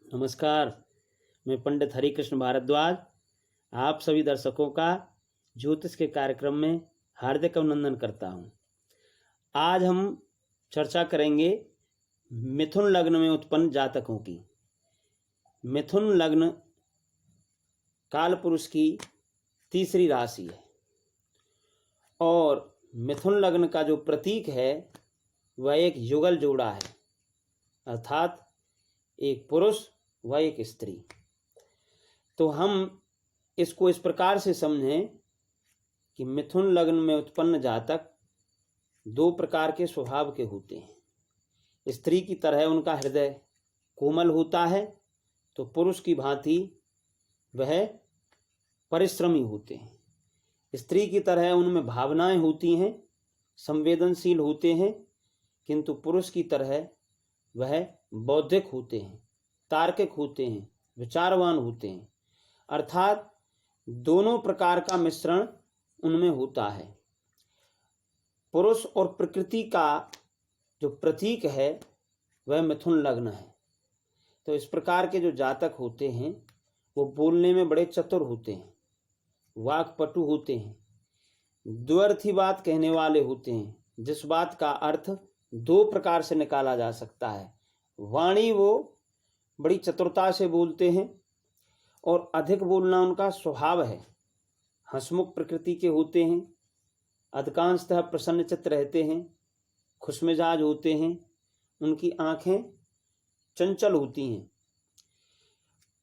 नमस्कार। मैं पंडित हरिकृष्ण भारद्वाज आप सभी दर्शकों का ज्योतिष के कार्यक्रम में हार्दिक अभिनंदन करता हूं। आज हम चर्चा करेंगे मिथुन लग्न में उत्पन्न जातकों की। मिथुन लग्न कालपुरुष की तीसरी राशि है और मिथुन लग्न का जो प्रतीक है वह एक युगल जोड़ा है, अर्थात एक पुरुष व एक स्त्री। तो हम इसको इस प्रकार से समझें कि मिथुन लग्न में उत्पन्न जातक दो प्रकार के स्वभाव के होते हैं। स्त्री की तरह उनका हृदय कोमल होता है तो पुरुष की भांति वह परिश्रमी होते हैं। स्त्री की तरह उनमें भावनाएं होती हैं, संवेदनशील होते हैं, किंतु पुरुष की तरह वह बौद्धिक होते हैं, तार्किक होते हैं, विचारवान होते हैं। अर्थात दोनों प्रकार का मिश्रण उनमें होता है। पुरुष और प्रकृति का जो प्रतीक है वह मिथुन लग्न है। तो इस प्रकार के जो जातक होते हैं वो बोलने में बड़े चतुर होते हैं, वाक्पटु होते हैं, द्व्यर्थी बात कहने वाले होते हैं, जिस बात का अर्थ दो प्रकार से निकाला जा सकता है। वाणी वो बड़ी चतुरता से बोलते हैं और अधिक बोलना उनका स्वभाव है। हंसमुख प्रकृति के होते हैं, अधिकांशतः प्रसन्नचित्त रहते हैं, खुशमिजाज होते हैं, उनकी आंखें चंचल होती हैं,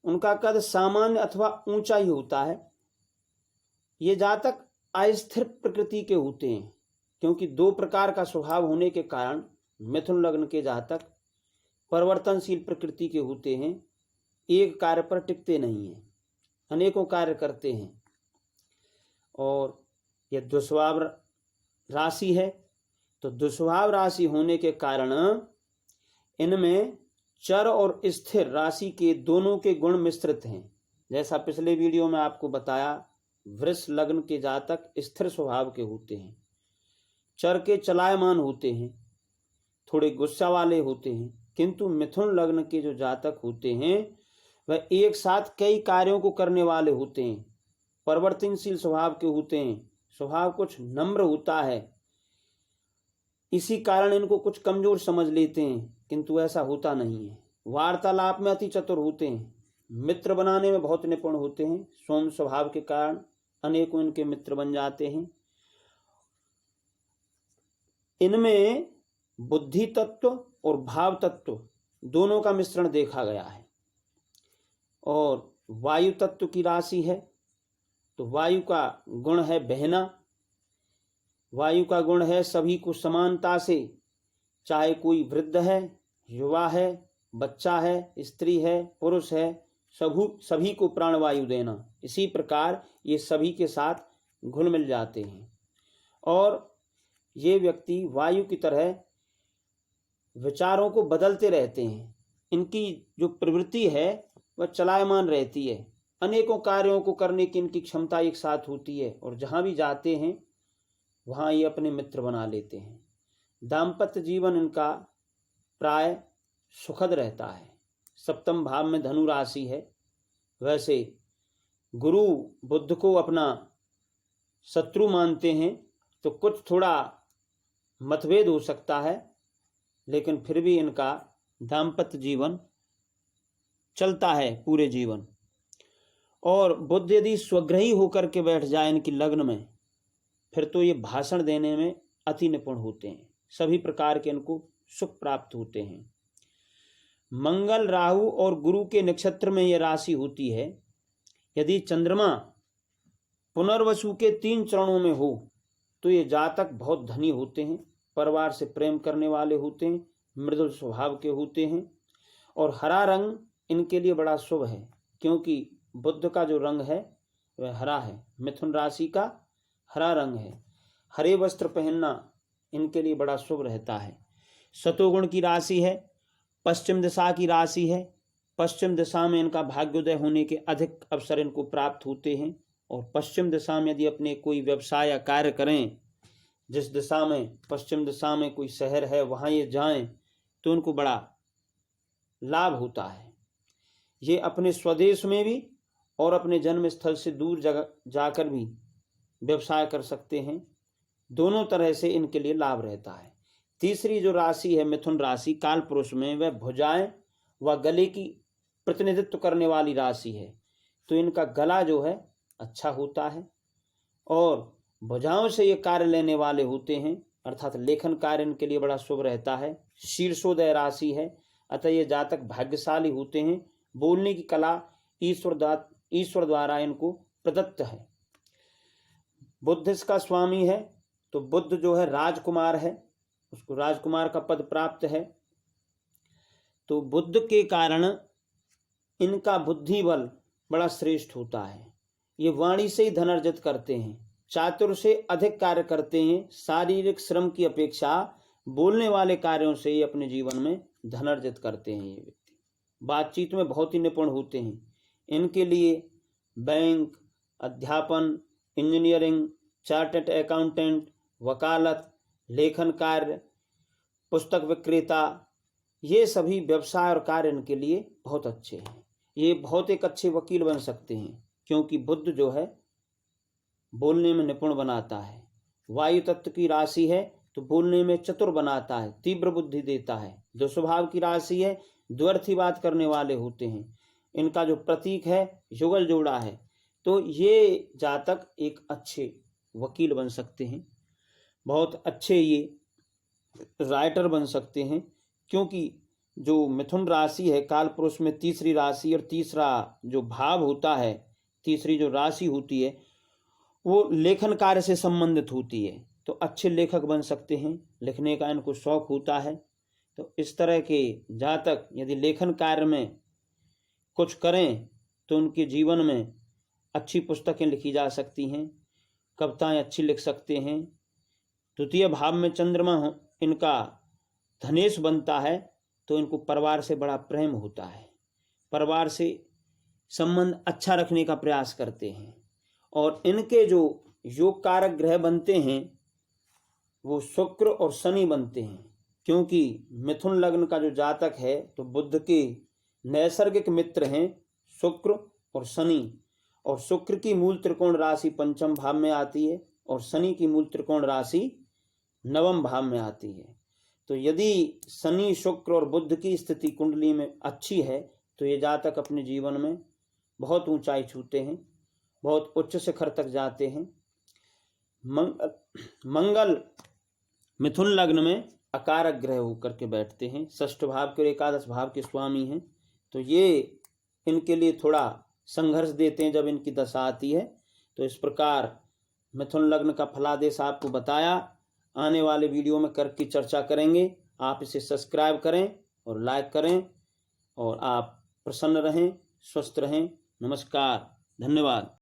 उनका कद सामान्य अथवा ऊंचा ही होता है। ये जातक अस्थिर प्रकृति के होते हैं, क्योंकि दो प्रकार का स्वभाव होने के कारण मिथुन लग्न के जातक परिवर्तनशील प्रकृति के होते हैं। एक कार्य पर टिकते नहीं हैं, अनेकों कार्य करते हैं। और यह दुस्वभाव राशि है, तो दुस्वभाव राशि होने के कारण इनमें चर और स्थिर राशि के दोनों के गुण मिश्रित हैं। जैसा पिछले वीडियो में आपको बताया, वृष लग्न के जातक स्थिर स्वभाव के होते हैं, चर के चलायमान होते हैं, थोड़े गुस्सा वाले होते हैं। किंतु मिथुन लग्न के जो जातक होते हैं वह एक साथ कई कार्यों को करने वाले होते हैं, परिवर्तनशील स्वभाव के होते हैं, स्वभाव कुछ नम्र होता है। इसी कारण इनको कुछ कमजोर समझ लेते हैं, किंतु ऐसा होता नहीं है। वार्तालाप में अति चतुर होते हैं, मित्र बनाने में बहुत निपुण होते हैं। सौम्य स्वभाव के कारण अनेकों इनके मित्र बन जाते हैं। इनमें बुद्धि तत्व और भाव तत्व दोनों का मिश्रण देखा गया है। और वायु तत्व की राशि है, तो वायु का गुण है बहना। वायु का गुण है सभी को समानता से, चाहे कोई वृद्ध है, युवा है, बच्चा है, स्त्री है, पुरुष है, सभी को प्राणवायु देना। इसी प्रकार ये सभी के साथ घुल मिल जाते हैं। और ये व्यक्ति वायु की तरह विचारों को बदलते रहते हैं। इनकी जो प्रवृत्ति है वह चलायमान रहती है। अनेकों कार्यों को करने की इनकी क्षमता एक साथ होती है और जहाँ भी जाते हैं वहाँ ये अपने मित्र बना लेते हैं। दाम्पत्य जीवन इनका प्राय सुखद रहता है। सप्तम भाव में धनु राशि है। वैसे गुरु बुध को अपना शत्रु मानते हैं, तो कुछ थोड़ा मतभेद हो सकता है, लेकिन फिर भी इनका दाम्पत्य जीवन चलता है पूरे जीवन। और बुध यदि स्वग्रही होकर के बैठ जाए इनकी लग्न में, फिर तो ये भाषण देने में अति निपुण होते हैं। सभी प्रकार के इनको सुख प्राप्त होते हैं। मंगल, राहु और गुरु के नक्षत्र में यह राशि होती है। यदि चंद्रमा पुनर्वसु के 3 चरणों में हो तो ये जातक बहुत धनी होते हैं, परिवार से प्रेम करने वाले होते हैं, मृदुल स्वभाव के होते हैं। और हरा रंग इनके लिए बड़ा शुभ है, क्योंकि बुध का जो रंग है वह हरा है। मिथुन राशि का हरा रंग है। हरे वस्त्र पहनना इनके लिए बड़ा शुभ रहता है। शतोगुण की राशि है, पश्चिम दिशा की राशि है। पश्चिम दिशा में इनका भाग्योदय होने के अधिक अवसर इनको प्राप्त होते हैं। और पश्चिम दिशा में यदि अपने कोई व्यवसाय या कार्य करें, जिस दिशा में पश्चिम दिशा में कोई शहर है वहाँ ये जाएं, तो उनको बड़ा लाभ होता है। ये अपने स्वदेश में भी और अपने जन्म स्थल से दूर जगह जाकर भी व्यवसाय कर सकते हैं। दोनों तरह से इनके लिए लाभ रहता है। तीसरी जो राशि है मिथुन राशि काल पुरुष में, वह भुजाएं व गले की प्रतिनिधित्व करने वाली राशि है। तो इनका गला जो है अच्छा होता है और भुजाओं से ये कार्य लेने वाले होते हैं, अर्थात लेखन कार्य इनके लिए बड़ा शुभ रहता है। शीर्षोदय राशि है, अतः ये जातक भाग्यशाली होते हैं। बोलने की कला ईश्वर द्वारा इनको प्रदत्त है। बुध इसका स्वामी है, तो बुध जो है राजकुमार है, उसको राजकुमार का पद प्राप्त है। तो बुध के कारण इनका बुद्धि बल बड़ा श्रेष्ठ होता है। ये वाणी से ही धन अर्जित करते हैं, चातुर से अधिक कार्य करते हैं। शारीरिक श्रम की अपेक्षा बोलने वाले कार्यों से ही अपने जीवन में धन अर्जित करते हैं। ये व्यक्ति बातचीत में बहुत ही निपुण होते हैं। इनके लिए बैंक, अध्यापन, इंजीनियरिंग, चार्टर्ड अकाउंटेंट, वकालत, लेखन कार्य, पुस्तक विक्रेता, ये सभी व्यवसाय और कार्य इनके लिए बहुत अच्छे हैं। ये बहुत एक अच्छे वकील बन सकते हैं, क्योंकि बुध जो है बोलने में निपुण बनाता है। वायु तत्व की राशि है, तो बोलने में चतुर बनाता है, तीव्र बुद्धि देता है। जो स्वभाव की राशि है, द्व्यर्थी बात करने वाले होते हैं। इनका जो प्रतीक है युगल जोड़ा है, तो ये जातक एक अच्छे वकील बन सकते हैं, बहुत अच्छे ये राइटर बन सकते हैं। क्योंकि जो मिथुन राशि है काल पुरुष में तीसरी राशि और तीसरा जो भाव होता है, तीसरी जो राशि होती है, वो लेखन कार्य से संबंधित होती है। तो अच्छे लेखक बन सकते हैं, लिखने का इनको शौक होता है। तो इस तरह के जातक यदि लेखन कार्य में कुछ करें तो उनके जीवन में अच्छी पुस्तकें लिखी जा सकती हैं, कविताएं अच्छी लिख सकते हैं। द्वितीय भाव में चंद्रमा इनका धनेश बनता है, तो इनको परिवार से बड़ा प्रेम होता है, परिवार से संबंध अच्छा रखने का प्रयास करते हैं। और इनके जो योग कारक ग्रह बनते हैं वो शुक्र और शनि बनते हैं। क्योंकि मिथुन लग्न का जो जातक है, तो बुध के नैसर्गिक मित्र हैं शुक्र और शनि। और शुक्र की मूल त्रिकोण राशि पंचम भाव में आती है और शनि की मूल त्रिकोण राशि नवम भाव में आती है। तो यदि शनि, शुक्र और बुध की स्थिति कुंडली में अच्छी है, तो ये जातक अपने जीवन में बहुत ऊंचाई छूते हैं, बहुत उच्च शिखर तक जाते हैं। मंगल मिथुन लग्न में अकारक ग्रह होकर के बैठते हैं, षष्ठ भाव के और एकादश भाव के स्वामी हैं। तो ये इनके लिए थोड़ा संघर्ष देते हैं जब इनकी दशा आती है। तो इस प्रकार मिथुन लग्न का फलादेश आपको बताया। आने वाले वीडियो में करके चर्चा करेंगे। आप इसे सब्सक्राइब करें और लाइक करें, और आप प्रसन्न रहें, स्वस्थ रहें। नमस्कार, धन्यवाद।